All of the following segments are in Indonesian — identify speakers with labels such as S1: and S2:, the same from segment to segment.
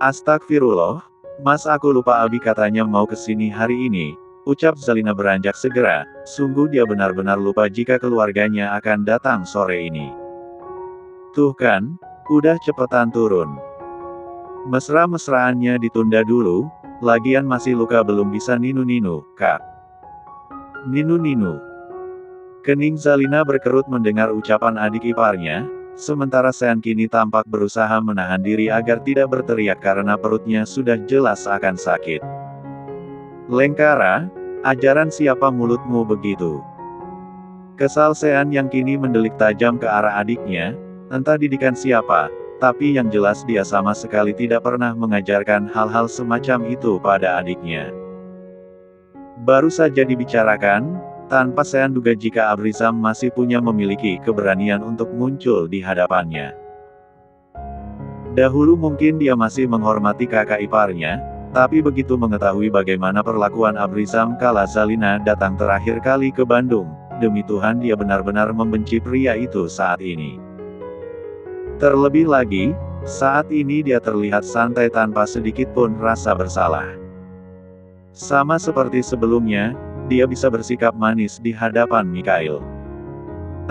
S1: Astagfirullah, Mas aku lupa Abi katanya mau kesini hari ini, ucap Zalina beranjak segera, sungguh dia benar-benar lupa jika keluarganya akan datang sore ini. Tuh kan, udah cepetan turun. Mesra-mesraannya ditunda dulu, lagian masih luka belum bisa ninu-ninu, Kak. Ninu-ninu. Kening Zalina berkerut mendengar ucapan adik iparnya, sementara Sean kini tampak berusaha menahan diri agar tidak berteriak karena perutnya sudah jelas akan sakit. Lengkara, ajaran siapa mulutmu begitu? Kesal Sean yang kini mendelik tajam ke arah adiknya, entah didikan siapa, tapi yang jelas dia sama sekali tidak pernah mengajarkan hal-hal semacam itu pada adiknya. Baru saja dibicarakan, tanpa Sean duga jika Abrizam masih memiliki keberanian untuk muncul di hadapannya. Dahulu mungkin dia masih menghormati kakak iparnya, tapi begitu mengetahui bagaimana perlakuan Abrizam kala Zalina datang terakhir kali ke Bandung, demi Tuhan dia benar-benar membenci pria itu saat ini. Terlebih lagi, saat ini dia terlihat santai tanpa sedikit pun rasa bersalah. Sama seperti sebelumnya, dia bisa bersikap manis di hadapan Mikhail.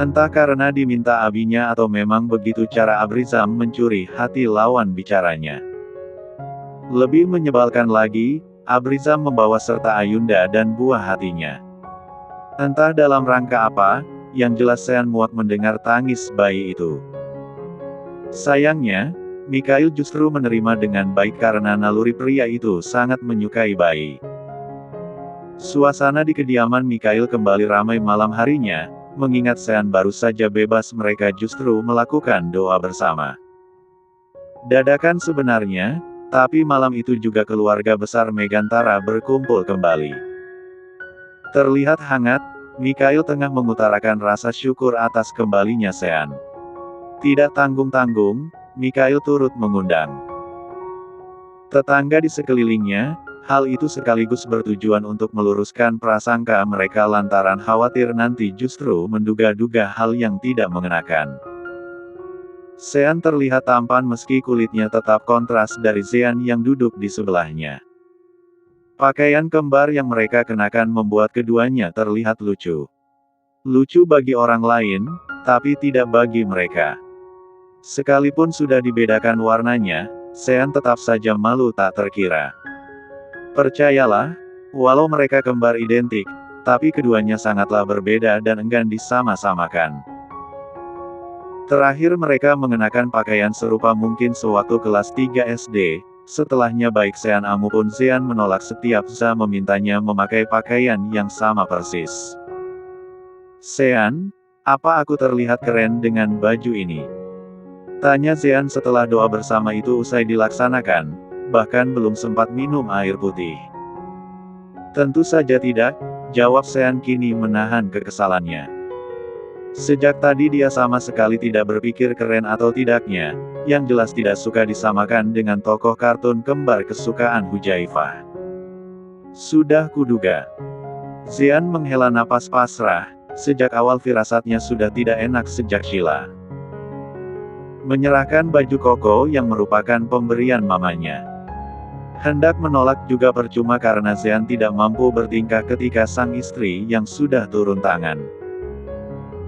S1: Entah karena diminta abinya atau memang begitu cara Abrizam mencuri hati lawan bicaranya. Lebih menyebalkan lagi, Abrizam membawa serta Ayunda dan buah hatinya. Entah dalam rangka apa, yang jelas Sean muak mendengar tangis bayi itu. Sayangnya, Mikhail justru menerima dengan baik karena naluri pria itu sangat menyukai bayi. Suasana di kediaman Mikhail kembali ramai malam harinya, mengingat Sean baru saja bebas mereka justru melakukan doa bersama. Dadakan sebenarnya, tapi malam itu juga keluarga besar Megantara berkumpul kembali. Terlihat hangat, Mikhail tengah mengutarakan rasa syukur atas kembalinya Sean. Tidak tanggung-tanggung, Mikhail turut mengundang tetangga di sekelilingnya. Hal itu sekaligus bertujuan untuk meluruskan prasangka mereka lantaran khawatir nanti justru menduga-duga hal yang tidak mengenakan. Sean terlihat tampan meski kulitnya tetap kontras dari Zean yang duduk di sebelahnya. Pakaian kembar yang mereka kenakan membuat keduanya terlihat lucu. Lucu bagi orang lain, tapi tidak bagi mereka. Sekalipun sudah dibedakan warnanya, Sean tetap saja malu tak terkira. Percayalah, walau mereka kembar identik, tapi keduanya sangatlah berbeda dan enggan disama-samakan. Terakhir mereka mengenakan pakaian serupa mungkin sewaktu kelas 3 SD, setelahnya baik Sean maupun Zean menolak setiap Za memintanya memakai pakaian yang sama persis. Sean, apa aku terlihat keren dengan baju ini? Tanya Zean setelah doa bersama itu usai dilaksanakan, bahkan belum sempat minum air putih. Tentu saja tidak, jawab Sean kini menahan kekesalannya. Sejak tadi dia sama sekali tidak berpikir keren atau tidaknya, yang jelas tidak suka disamakan dengan tokoh kartun kembar kesukaan Hujaifah. Sudah kuduga. Zean menghela napas pasrah, sejak awal firasatnya sudah tidak enak sejak Sheila menyerahkan baju koko yang merupakan pemberian mamanya. Hendak menolak juga percuma karena Zean tidak mampu bertingkah ketika sang istri yang sudah turun tangan.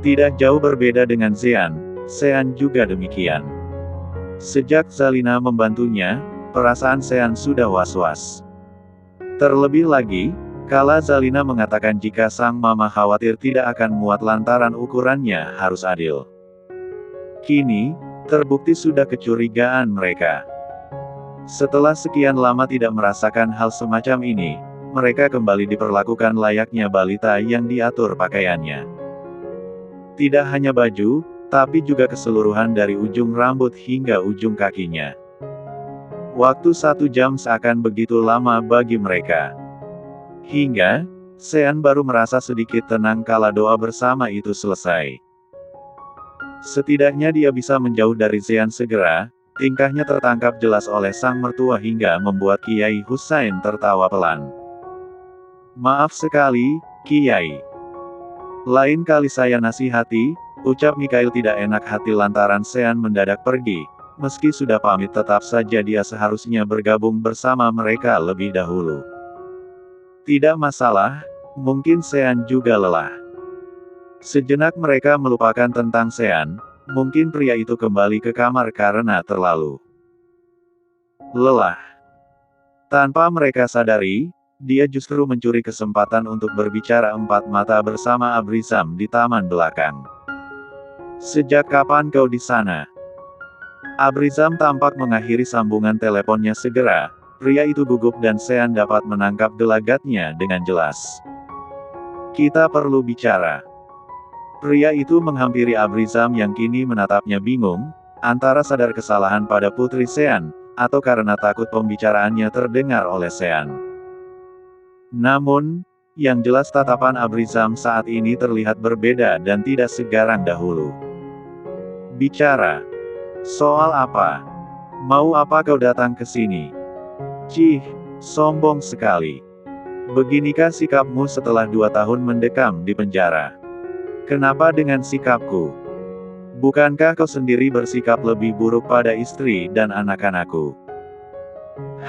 S1: Tidak jauh berbeda dengan Zean, Sean juga demikian. Sejak Zalina membantunya, perasaan Sean sudah was-was. Terlebih lagi, kala Zalina mengatakan jika sang mama khawatir tidak akan muat lantaran ukurannya harus adil. Kini, terbukti sudah kecurigaan mereka. Setelah sekian lama tidak merasakan hal semacam ini, mereka kembali diperlakukan layaknya balita yang diatur pakaiannya. Tidak hanya baju, tapi juga keseluruhan dari ujung rambut hingga ujung kakinya. Waktu 1 jam seakan begitu lama bagi mereka. Hingga, Sean baru merasa sedikit tenang kala doa bersama itu selesai. Setidaknya dia bisa menjauh dari Zean segera, tingkahnya tertangkap jelas oleh sang mertua hingga membuat Kiai Husain tertawa pelan. Maaf sekali, Kiai. Lain kali saya nasihati, ucap Mikhail tidak enak hati lantaran Sean mendadak pergi, meski sudah pamit tetap saja dia seharusnya bergabung bersama mereka lebih dahulu. Tidak masalah, mungkin Sean juga lelah. Sejenak mereka melupakan tentang Sean, mungkin pria itu kembali ke kamar karena terlalu lelah. Tanpa mereka sadari, dia justru mencuri kesempatan untuk berbicara empat mata bersama Abrizam di taman belakang. "Sejak kapan kau di sana?" Abrizam tampak mengakhiri sambungan teleponnya segera. Pria itu gugup dan Sean dapat menangkap gelagatnya dengan jelas. "Kita perlu bicara." Pria itu menghampiri Abrizam yang kini menatapnya bingung, antara sadar kesalahan pada putri Sean, atau karena takut pembicaraannya terdengar oleh Sean. Namun, yang jelas tatapan Abrizam saat ini terlihat berbeda dan tidak segarang dahulu. "Bicara? Soal apa? Mau apa kau datang ke sini?" "Cih, sombong sekali. Beginikah sikapmu setelah 2 tahun mendekam di penjara? Kenapa dengan sikapku? Bukankah kau sendiri bersikap lebih buruk pada istri dan anak-anakku?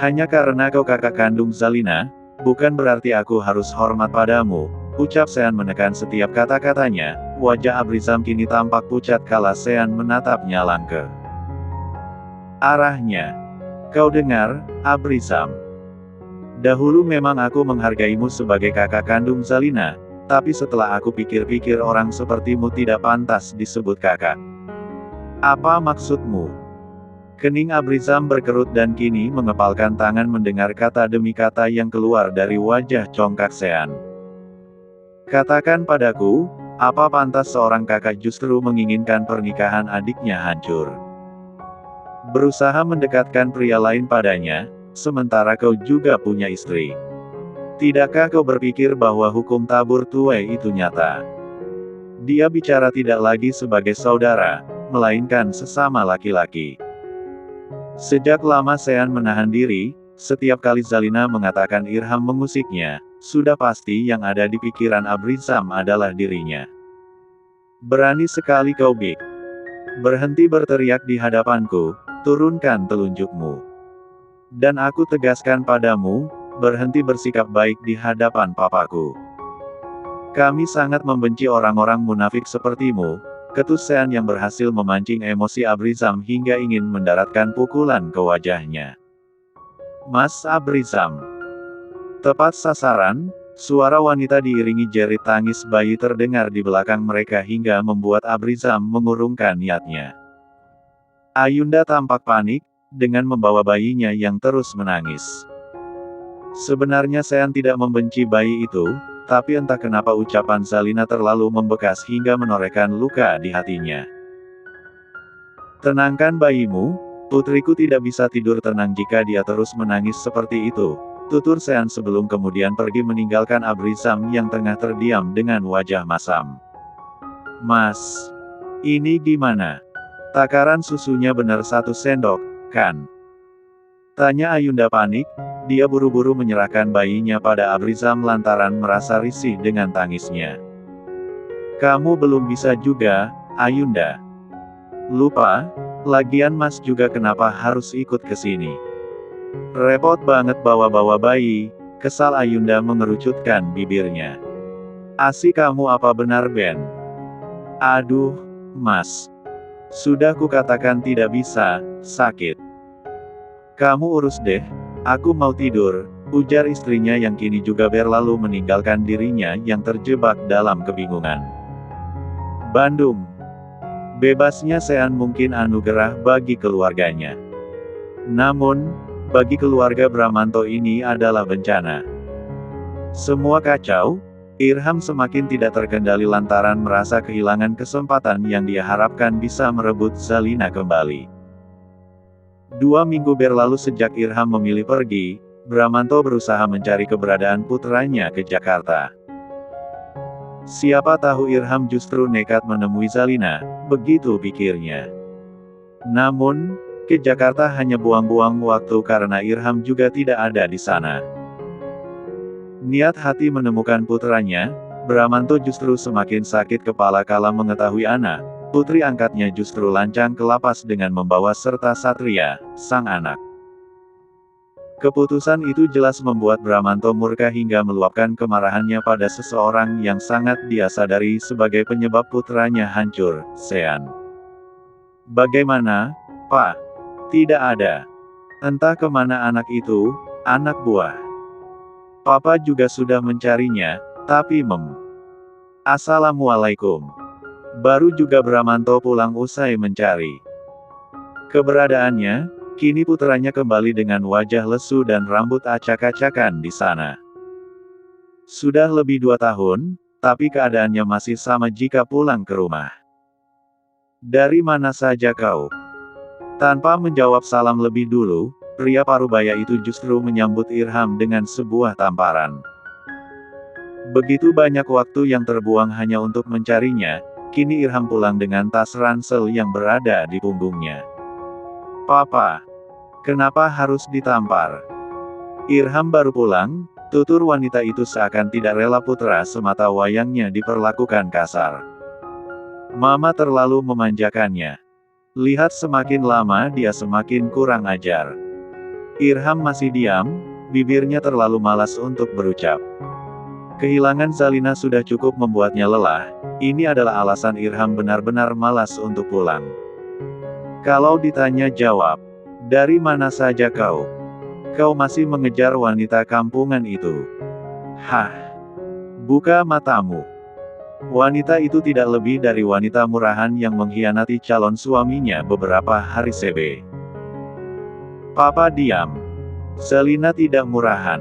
S1: Hanya karena kau kakak kandung Zalina, bukan berarti aku harus hormat padamu," ucap Sean menekan setiap kata-katanya. Wajah Abrizam kini tampak pucat kala Sean menatapnya langke. Arahnya. "Kau dengar, Abrizam. Dahulu memang aku menghargaimu sebagai kakak kandung Zalina, tapi setelah aku pikir-pikir orang sepertimu tidak pantas disebut kakak." "Apa maksudmu?" Kening Abrizam berkerut dan kini mengepalkan tangan mendengar kata demi kata yang keluar dari wajah congkak Sean. "Katakan padaku, apa pantas seorang kakak justru menginginkan pernikahan adiknya hancur? Berusaha mendekatkan pria lain padanya, sementara kau juga punya istri. Tidakkah kau berpikir bahwa hukum tabur tuai itu nyata?" Dia bicara tidak lagi sebagai saudara, melainkan sesama laki-laki. Sejak lama Sean menahan diri, setiap kali Zalina mengatakan Irham mengusiknya, sudah pasti yang ada di pikiran Abrizam adalah dirinya. "Berani sekali kau, Bik. Berhenti berteriak di hadapanku, turunkan telunjukmu. Dan aku tegaskan padamu, berhenti bersikap baik di hadapan papaku. Kami sangat membenci orang-orang munafik sepertimu," ketus Sean yang berhasil memancing emosi Abrizam hingga ingin mendaratkan pukulan ke wajahnya. "Mas Abrizam." Tepat sasaran, suara wanita diiringi jerit tangis bayi terdengar di belakang mereka hingga membuat Abrizam mengurungkan niatnya. Ayunda tampak panik, dengan membawa bayinya yang terus menangis. Sebenarnya Sean tidak membenci bayi itu, tapi entah kenapa ucapan Zalina terlalu membekas hingga menorehkan luka di hatinya. "Tenangkan bayimu, putriku tidak bisa tidur tenang jika dia terus menangis seperti itu," tutur Sean sebelum kemudian pergi meninggalkan Abrizam yang tengah terdiam dengan wajah masam. "Mas, ini gimana? Takaran susunya benar 1 sendok, kan?" tanya Ayunda panik. Dia buru-buru menyerahkan bayinya pada Abrizam lantaran merasa risih dengan tangisnya. "Kamu belum bisa juga, Ayunda. Lupa, lagian Mas juga kenapa harus ikut ke sini? Repot banget bawa-bawa bayi," kesal Ayunda mengerucutkan bibirnya. "Asi kamu apa benar Ben? Aduh, Mas. Sudah kukatakan tidak bisa, sakit. Kamu urus deh, aku mau tidur," ujar istrinya yang kini juga berlalu meninggalkan dirinya yang terjebak dalam kebingungan. Bandung. Bebasnya Sean mungkin anugerah bagi keluarganya. Namun, bagi keluarga Bramanto ini adalah bencana. Semua kacau, Irham semakin tidak terkendali lantaran merasa kehilangan kesempatan yang dia harapkan bisa merebut Zalina kembali. 2 minggu berlalu sejak Irham memilih pergi, Bramanto berusaha mencari keberadaan putranya ke Jakarta. Siapa tahu Irham justru nekat menemui Zalina, begitu pikirnya. Namun, ke Jakarta hanya buang-buang waktu karena Irham juga tidak ada di sana. Niat hati menemukan putranya, Bramanto justru semakin sakit kepala kala mengetahui anak, putri angkatnya justru lancang ke lapas dengan membawa serta Satria, sang anak. Keputusan itu jelas membuat Bramanto murka hingga meluapkan kemarahannya pada seseorang yang sangat dia sadari sebagai penyebab putranya hancur, Sean. Bagaimana, Pak? Tidak ada. Entah kemana anak itu, anak buah. Papa juga sudah mencarinya, tapi Assalamualaikum. Baru juga Bramanto pulang usai mencari keberadaannya, kini putranya kembali dengan wajah lesu dan rambut acak-acakan di sana. Sudah lebih 2 tahun, tapi keadaannya masih sama jika pulang ke rumah. Dari mana saja kau? Tanpa menjawab salam lebih dulu, pria parubaya itu justru menyambut Irham dengan sebuah tamparan. Begitu banyak waktu yang terbuang hanya untuk mencarinya, kini Irham pulang dengan tas ransel yang berada di punggungnya. Papa, kenapa harus ditampar? Irham baru pulang, tutur wanita itu seakan tidak rela putra semata wayangnya diperlakukan kasar. Mama terlalu memanjakannya. Lihat semakin lama dia semakin kurang ajar. Irham masih diam, bibirnya terlalu malas untuk berucap. Kehilangan Zalina sudah cukup membuatnya lelah, ini adalah alasan Irham benar-benar malas untuk pulang. Kalau ditanya jawab, dari mana saja kau? Kau masih mengejar wanita kampungan itu. Hah? Buka matamu. Wanita itu tidak lebih dari wanita murahan yang mengkhianati calon suaminya beberapa hari CB. Papa diam. Zalina tidak murahan.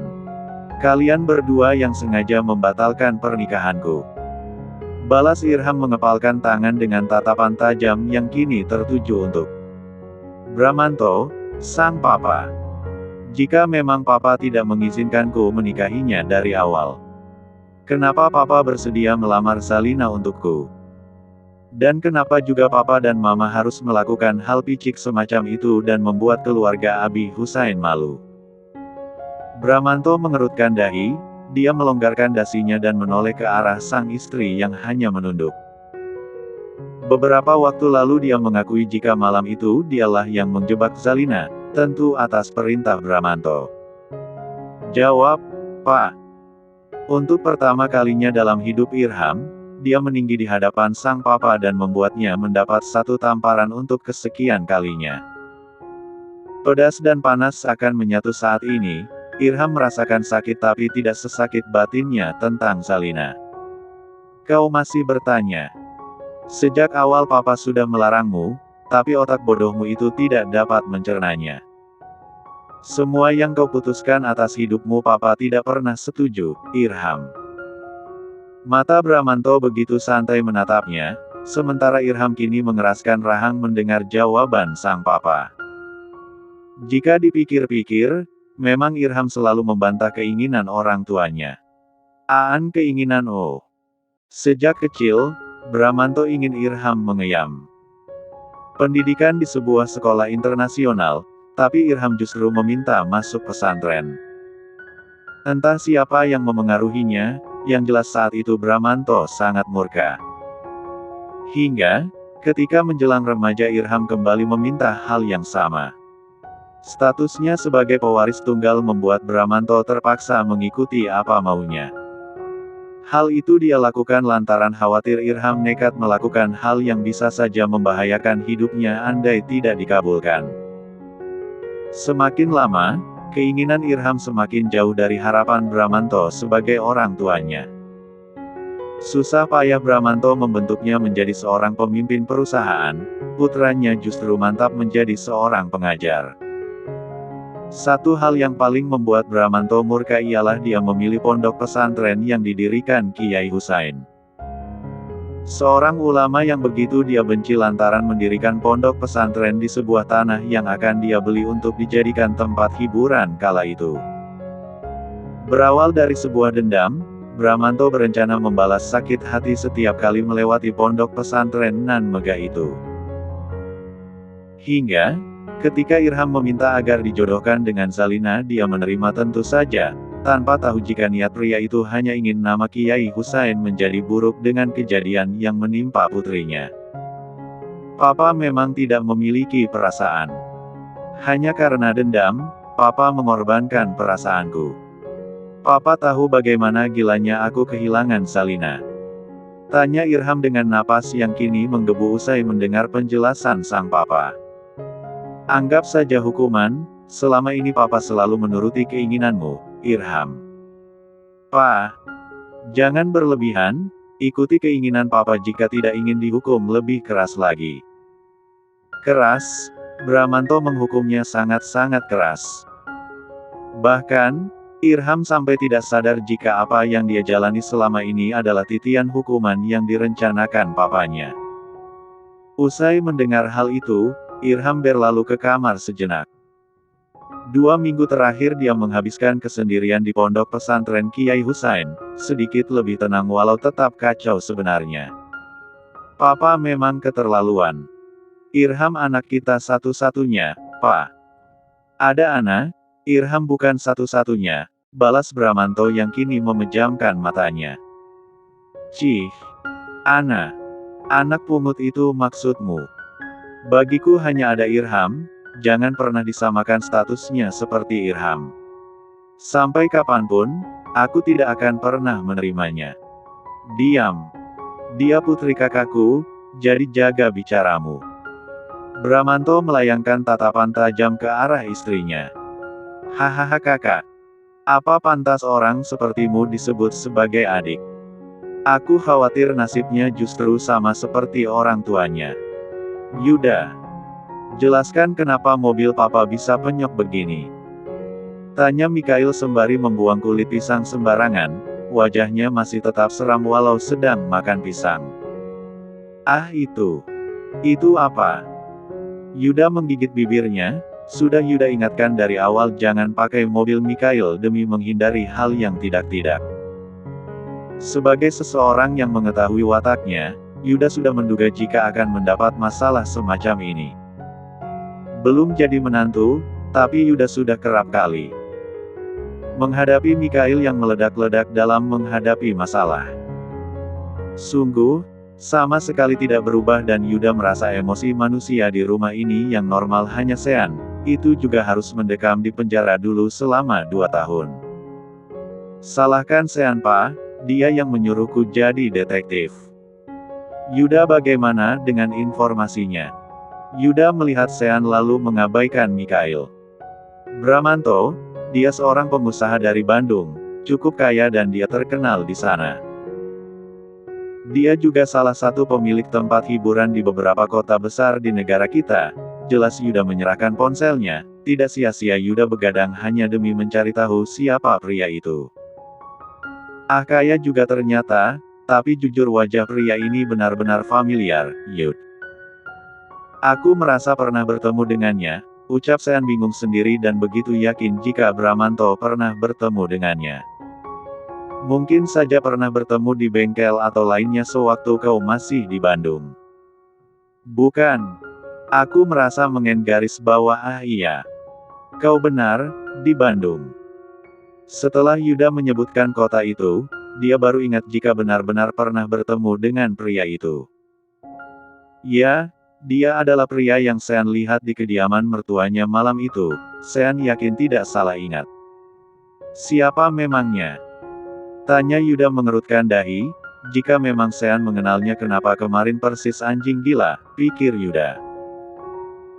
S1: Kalian berdua yang sengaja membatalkan pernikahanku. Balas Irham mengepalkan tangan dengan tatapan tajam yang kini tertuju untuk Bramanto, sang papa. Jika memang papa tidak mengizinkanku menikahinya dari awal, kenapa papa bersedia melamar Zalina untukku? Dan kenapa juga papa dan mama harus melakukan hal picik semacam itu dan membuat keluarga Abi Husain malu? Bramanto mengerutkan dahi, dia melonggarkan dasinya dan menoleh ke arah sang istri yang hanya menunduk. Beberapa waktu lalu dia mengakui jika malam itu dialah yang menjebak Zalina, tentu atas perintah Bramanto. Jawab, Pak. Untuk pertama kalinya dalam hidup Irham, dia meninggi di hadapan sang papa dan membuatnya mendapat satu tamparan untuk kesekian kalinya. Pedas dan panas akan menyatu saat ini. Irham merasakan sakit tapi tidak sesakit batinnya tentang Zalina. Kau masih bertanya. Sejak awal papa sudah melarangmu, tapi otak bodohmu itu tidak dapat mencernanya. Semua yang kau putuskan atas hidupmu papa tidak pernah setuju, Irham. Mata Bramanto begitu santai menatapnya, sementara Irham kini mengeraskan rahang mendengar jawaban sang papa. Jika dipikir-pikir, memang Irham selalu membantah keinginan orang tuanya. Keinginan Sejak kecil, Bramanto ingin Irham mengeyam pendidikan di sebuah sekolah internasional, tapi Irham justru meminta masuk pesantren. Entah siapa yang memengaruhinya, yang jelas saat itu Bramanto sangat murka. Hingga, ketika menjelang remaja Irham kembali meminta hal yang sama. Statusnya sebagai pewaris tunggal membuat Bramanto terpaksa mengikuti apa maunya. Hal itu dia lakukan lantaran khawatir Irham nekat melakukan hal yang bisa saja membahayakan hidupnya andai tidak dikabulkan. Semakin lama, keinginan Irham semakin jauh dari harapan Bramanto sebagai orang tuanya. Susah payah Bramanto membentuknya menjadi seorang pemimpin perusahaan, putranya justru mantap menjadi seorang pengajar. Satu hal yang paling membuat Bramanto murka ialah dia memilih pondok pesantren yang didirikan Kiai Husain. Seorang ulama yang begitu dia benci lantaran mendirikan pondok pesantren di sebuah tanah yang akan dia beli untuk dijadikan tempat hiburan kala itu. Berawal dari sebuah dendam, Bramanto berencana membalas sakit hati setiap kali melewati pondok pesantren nan megah itu. Hingga, ketika Irham meminta agar dijodohkan dengan Zalina, dia menerima tentu saja, tanpa tahu jika niat pria itu hanya ingin nama Kiai Husain menjadi buruk dengan kejadian yang menimpa putrinya. Papa memang tidak memiliki perasaan. Hanya karena dendam, Papa mengorbankan perasaanku. Papa tahu bagaimana gilanya aku kehilangan Salina. Tanya Irham dengan napas yang kini menggebu usai mendengar penjelasan sang papa. Anggap saja hukuman, selama ini Papa selalu menuruti keinginanmu, Irham. Pa, jangan berlebihan, ikuti keinginan Papa jika tidak ingin dihukum lebih keras lagi. Keras, Bramanto menghukumnya sangat-sangat keras. Bahkan, Irham sampai tidak sadar jika apa yang dia jalani selama ini adalah titian hukuman yang direncanakan papanya. Usai mendengar hal itu, Irham berlalu ke kamar sejenak. 2 minggu terakhir dia menghabiskan kesendirian di pondok pesantren Kiai Husain, sedikit lebih tenang walau tetap kacau sebenarnya. Papa memang keterlaluan. Irham anak kita satu-satunya, Pa. Ada Ana, Irham bukan satu-satunya, balas Bramanto yang kini memejamkan matanya. Cih, Ana. Anak pungut itu maksudmu. Bagiku hanya ada Irham, jangan pernah disamakan statusnya seperti Irham. Sampai kapanpun, aku tidak akan pernah menerimanya. Diam. Dia putri kakakku, jadi jaga bicaramu. Bramanto melayangkan tatapan tajam ke arah istrinya. Hahaha kakak. Apa pantas orang sepertimu disebut sebagai adik? Aku khawatir nasibnya justru sama seperti orang tuanya. Yuda. Jelaskan kenapa mobil Papa bisa penyok begini. Tanya Mikhail sembari membuang kulit pisang sembarangan, wajahnya masih tetap seram walau sedang makan pisang. Ah itu. Itu apa? Yuda menggigit bibirnya. Sudah Yuda ingatkan dari awal jangan pakai mobil Mikhail demi menghindari hal yang tidak-tidak. Sebagai seseorang yang mengetahui wataknya, Yuda sudah menduga jika akan mendapat masalah semacam ini. Belum jadi menantu, tapi Yuda sudah kerap kali menghadapi Mikhail yang meledak-ledak dalam menghadapi masalah. Sungguh, sama sekali tidak berubah dan Yuda merasa emosi manusia di rumah ini yang normal hanya Sean. Itu juga harus mendekam di penjara dulu selama 2 tahun. Salahkan Sean Pa, dia yang menyuruhku jadi detektif. Yuda bagaimana dengan informasinya? Yuda melihat Sean lalu mengabaikan Mikhail. Bramanto, dia seorang pengusaha dari Bandung, cukup kaya dan dia terkenal di sana. Dia juga salah satu pemilik tempat hiburan di beberapa kota besar di negara kita. Jelas Yuda menyerahkan ponselnya, tidak sia-sia Yuda begadang hanya demi mencari tahu siapa pria itu. Ah kaya juga ternyata, tapi jujur wajah pria ini benar-benar familiar, Yud. Aku merasa pernah bertemu dengannya, ucap Sean bingung sendiri dan begitu yakin jika Bramanto pernah bertemu dengannya. Mungkin saja pernah bertemu di bengkel atau lainnya sewaktu kau masih di Bandung. Bukan. Aku merasa menggaris bawah iya. Kau benar, di Bandung. Setelah Yuda menyebutkan kota itu, dia baru ingat jika benar-benar pernah bertemu dengan pria itu. Ya, dia adalah pria yang Sean lihat di kediaman mertuanya malam itu, Sean yakin tidak salah ingat. Siapa memangnya? Tanya Yuda mengerutkan dahi, jika memang Sean mengenalnya kenapa kemarin persis anjing gila, pikir Yuda.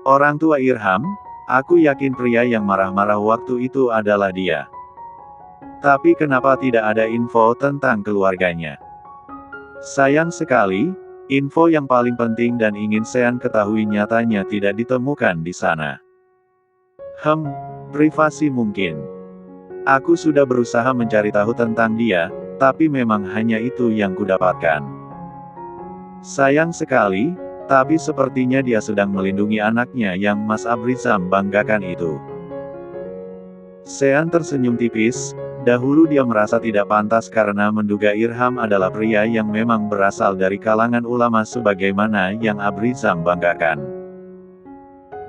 S1: Orang tua Irham, aku yakin pria yang marah-marah waktu itu adalah dia. Tapi kenapa tidak ada info tentang keluarganya? Sayang sekali, info yang paling penting dan ingin Sean ketahui nyatanya tidak ditemukan di sana. Privasi mungkin. Aku sudah berusaha mencari tahu tentang dia, tapi memang hanya itu yang kudapatkan. Sayang sekali, tapi sepertinya dia sedang melindungi anaknya yang Mas Abrizam banggakan itu. Sean tersenyum tipis, dahulu dia merasa tidak pantas karena menduga Irham adalah pria yang memang berasal dari kalangan ulama sebagaimana yang Abrizam banggakan.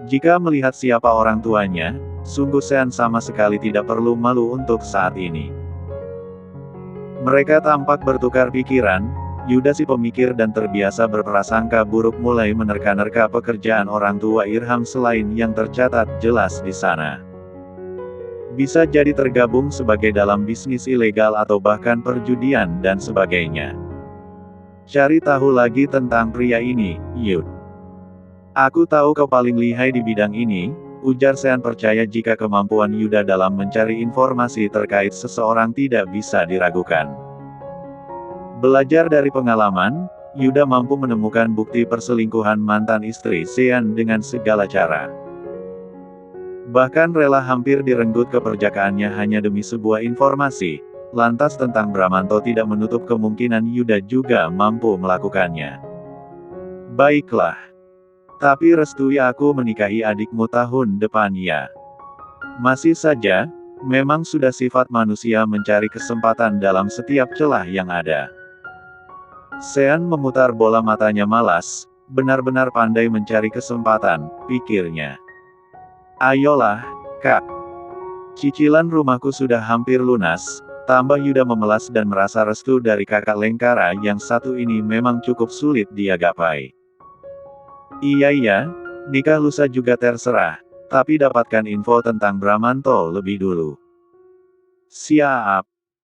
S1: Jika melihat siapa orang tuanya, sungguh Sean sama sekali tidak perlu malu untuk saat ini. Mereka tampak bertukar pikiran, Yuda si pemikir dan terbiasa berprasangka buruk mulai menerka-nerka pekerjaan orang tua Irham selain yang tercatat jelas di sana. Bisa jadi tergabung sebagai dalam bisnis ilegal atau bahkan perjudian dan sebagainya. Cari tahu lagi tentang pria ini, Yud. Aku tahu kau paling lihai di bidang ini, ujar Sean percaya jika kemampuan Yuda dalam mencari informasi terkait seseorang tidak bisa diragukan. Belajar dari pengalaman, Yuda mampu menemukan bukti perselingkuhan mantan istri Sean dengan segala cara. Bahkan rela hampir direnggut keperjakaannya hanya demi sebuah informasi. Lantas tentang Bramanto tidak menutup kemungkinan Yuda juga mampu melakukannya. Baiklah. Tapi restui aku menikahi adikmu tahun depan ya. Masih saja, memang sudah sifat manusia mencari kesempatan dalam setiap celah yang ada. Sean memutar bola matanya malas, benar-benar pandai mencari kesempatan, pikirnya. Ayolah, Kak. Cicilan rumahku sudah hampir lunas, tambah Yuda memelas dan merasa restu dari kakak Lengkara yang satu ini memang cukup sulit dia gapai. Iya, nikah lusa juga terserah, tapi dapatkan info tentang Bramanto lebih dulu. Siap.